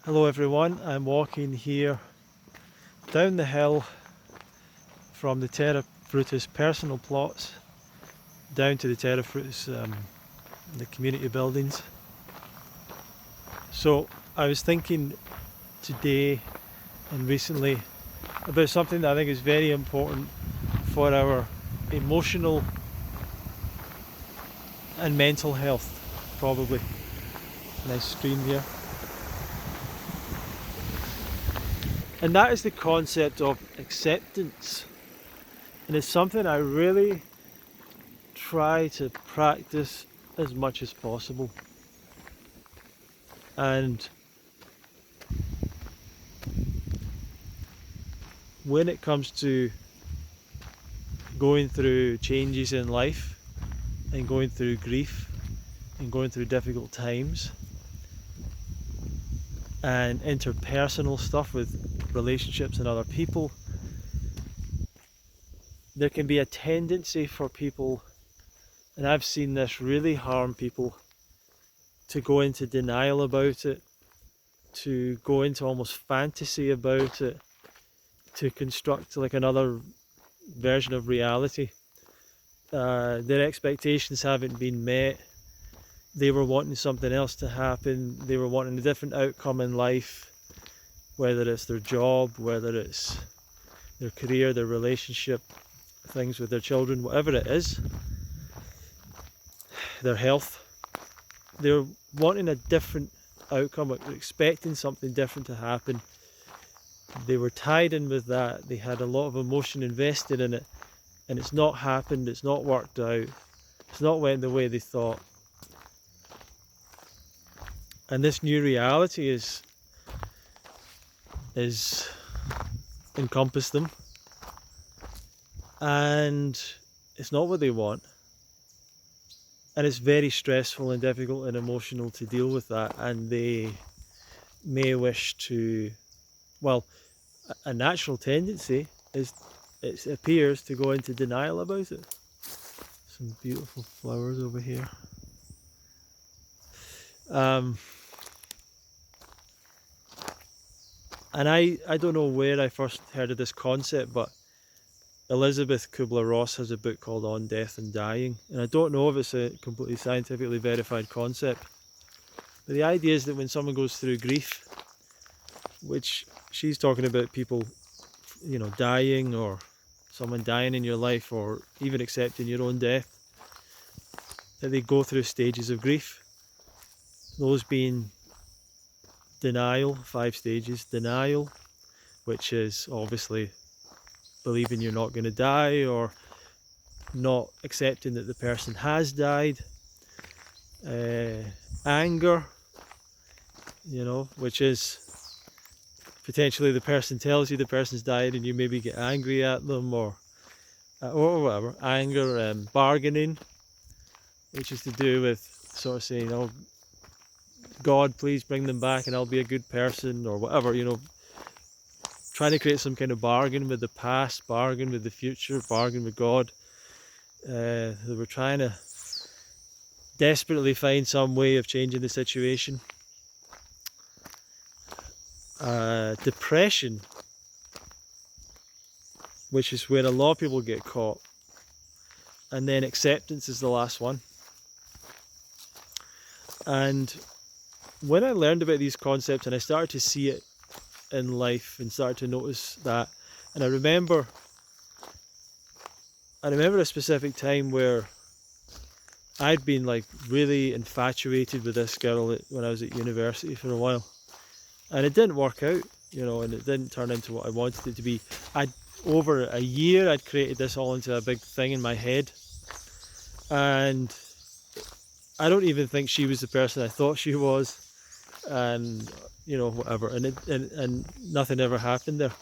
Hello everyone, I'm walking here down the hill from the Terra Frutis personal plots down to the Terra Frutis, the community buildings. So I was thinking today and recently about something that I think is very important for our emotional and mental health, probably. Nice stream here. And that is the concept of acceptance. And it's something I really try to practice as much as possible. And when it comes to going through changes in life and going through grief and going through difficult times and interpersonal stuff with relationships and other people, there can be a tendency for people, and I've seen this really harm people, to go into denial about it, to go into almost fantasy about it, to construct like another version of reality. Their expectations haven't been met. They were wanting something else to happen. They were wanting a different outcome in life, whether it's their job, whether it's their career, their relationship, things with their children, whatever it is, their health. They're wanting a different outcome, expecting something different to happen. They were tied in with that. They had a lot of emotion invested in it, and it's not happened, it's not worked out, it's not went the way they thought. And this new reality is encompassed them, and it's not what they want, and it's very stressful and difficult and emotional to deal with that. And they may wish to, well, a natural tendency is, it appears, to go into denial about it. Some beautiful flowers over here. And I don't know where I first heard of this concept, but Elizabeth Kubler-Ross has a book called On Death and Dying, and I don't know if it's a completely scientifically verified concept, but the idea is that when someone goes through grief, which she's talking about people, dying, or someone dying in your life, or even accepting your own death, that they go through stages of grief. Those being denial, 5 stages. Denial, which is obviously believing you're not going to die, or not accepting that the person has died. Anger, which is potentially the person tells you the person's died and you maybe get angry at them, or whatever. Anger. Bargaining, which is to do with sort of saying, oh God, please bring them back and I'll be a good person, or whatever, trying to create some kind of bargain with the past, bargain with the future, bargain with God. They were trying to desperately find some way of changing the situation. Depression, which is where a lot of people get caught. And then acceptance is the last one. And when I learned about these concepts and I started to see it in life and started to notice that, and I remember a specific time where I'd been like really infatuated with this girl when I was at university for a while, and it didn't work out, and it didn't turn into what I wanted it to be. Over a year I'd created this all into a big thing in my head, and I don't even think she was the person I thought she was, and whatever, and nothing ever happened there.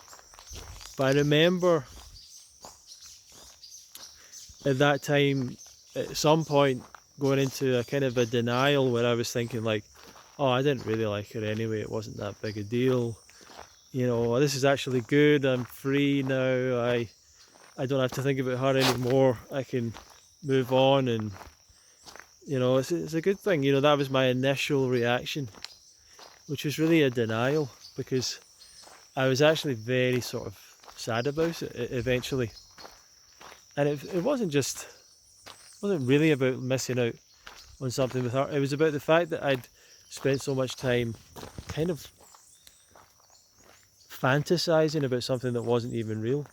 But I remember at that time, at some point, going into a kind of a denial where I was thinking like, oh, I didn't really like her anyway, it wasn't that big a deal, this is actually good, I'm free now, I don't have to think about her anymore, I can move on, and it's a good thing. That was my initial reaction. which was really a denial, because I was actually very sort of sad about it eventually. And it wasn't really about missing out on something with her. It was about the fact that I'd spent so much time kind of fantasizing about something that wasn't even real,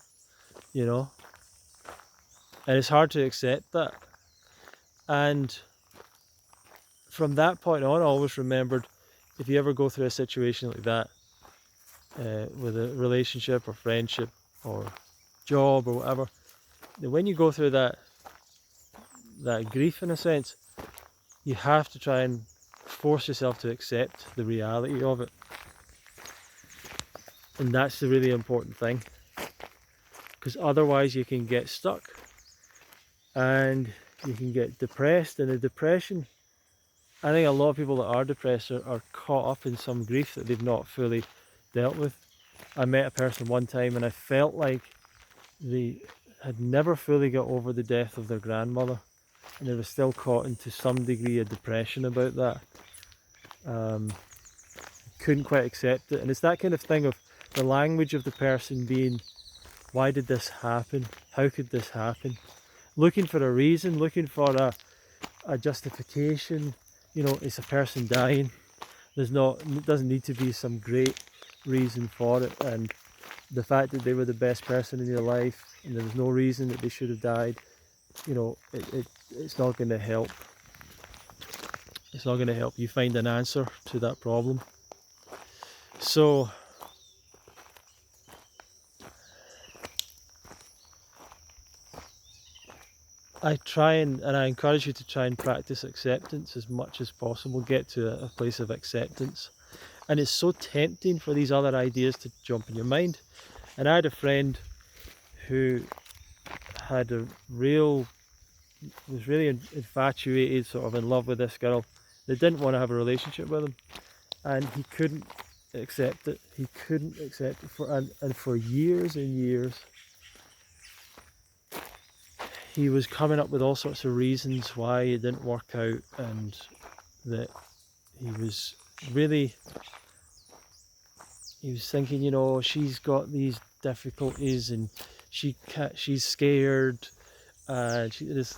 you know? And it's hard to accept that. And from that point on, I always remembered, if you ever go through a situation like that, with a relationship or friendship or job or whatever, that when you go through that grief, in a sense, you have to try and force yourself to accept the reality of it. And that's the really important thing, because otherwise you can get stuck and you can get depressed. And the depression, I think a lot of people that are depressed are caught up in some grief that they've not fully dealt with. I met a person one time and I felt like they had never fully got over the death of their grandmother, and they were still caught into some degree of depression about that. Couldn't quite accept it. And it's that kind of thing of the language of the person being, why did this happen? How could this happen? Looking for a reason, looking for a justification. You know, it's a person dying. It doesn't need to be some great reason for it. And the fact that they were the best person in your life and there was no reason that they should have died, you know, it's not going to help. It's not going to help you find an answer to that problem. So I try and I encourage you to try and practice acceptance as much as possible. Get to a place of acceptance. And it's so tempting for these other ideas to jump in your mind. And I had a friend who had was really infatuated, sort of in love with this girl. They didn't want to have a relationship with him, and he couldn't accept it. He couldn't accept it and for years and years he was coming up with all sorts of reasons why it didn't work out, and that he was thinking, you know, she's got these difficulties and she's scared, and it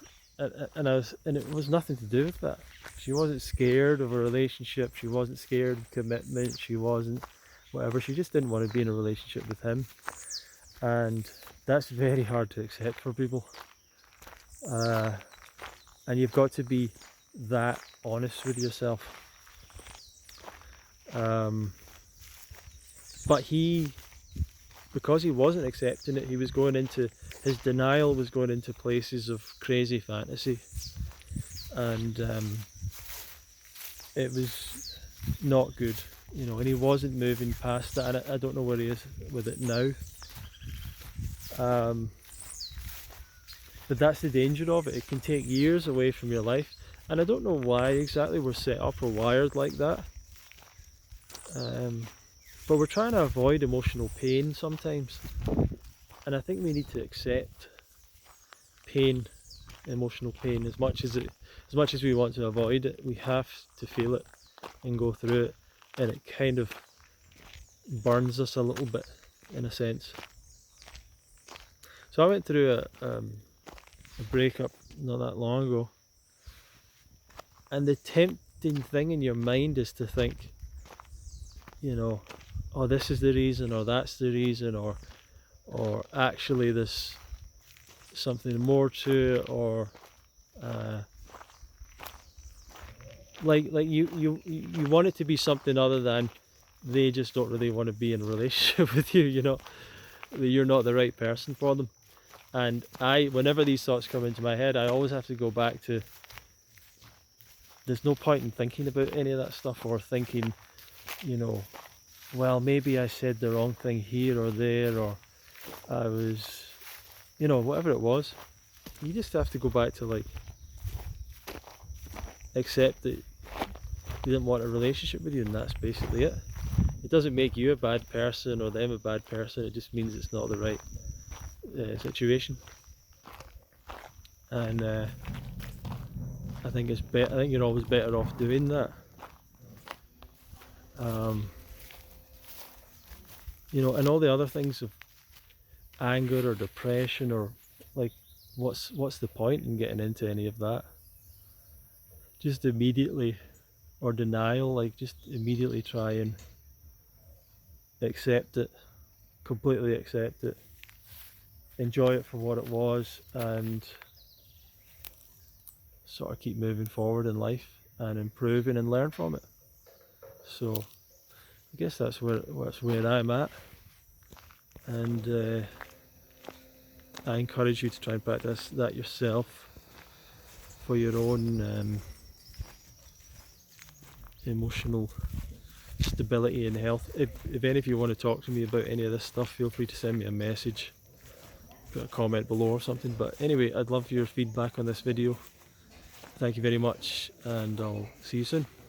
was nothing to do with that. She wasn't scared of a relationship, she wasn't scared of commitment, she wasn't whatever, she just didn't want to be in a relationship with him. And that's very hard to accept for people. And you've got to be that honest with yourself. But because he wasn't accepting it, his denial was going into places of crazy fantasy. And it was not good, you know, and he wasn't moving past that, and I don't know where he is with it now. But that's the danger of it. It can take years away from your life, and I don't know why exactly we're set up or wired like that. But we're trying to avoid emotional pain sometimes, and I think we need to accept pain, emotional pain, as much as we want to avoid it. We have to feel it and go through it, and it kind of burns us a little bit, in a sense. So I went through a breakup not that long ago, and the tempting thing in your mind is to think, you know, oh, this is the reason, or that's the reason, or actually there's something more to it, or like you want it to be something other than they just don't really want to be in a relationship with you, you know, that you're not the right person for them. And whenever these thoughts come into my head, I always have to go back to, there's no point in thinking about any of that stuff, or thinking, you know, well, maybe I said the wrong thing here or there, or I was, you know, whatever it was. You just have to go back to, like, accept that they didn't want a relationship with you, and that's basically it. It doesn't make you a bad person or them a bad person, it just means it's not the right situation. And I think you're always better off doing that. You know, and all the other things of anger or depression, or like, what's the point in getting into any of that? Just immediately, or denial, like just immediately try and accept it, completely accept it, enjoy it for what it was, and sort of keep moving forward in life and improving and learn from it. So I guess that's where I'm at, and I encourage you to try and practice that yourself for your own emotional stability and health. If any of you want to talk to me about any of this stuff, feel free to send me a message, put a comment below or something. But anyway, I'd love your feedback on this video. Thank you very much, and I'll see you soon.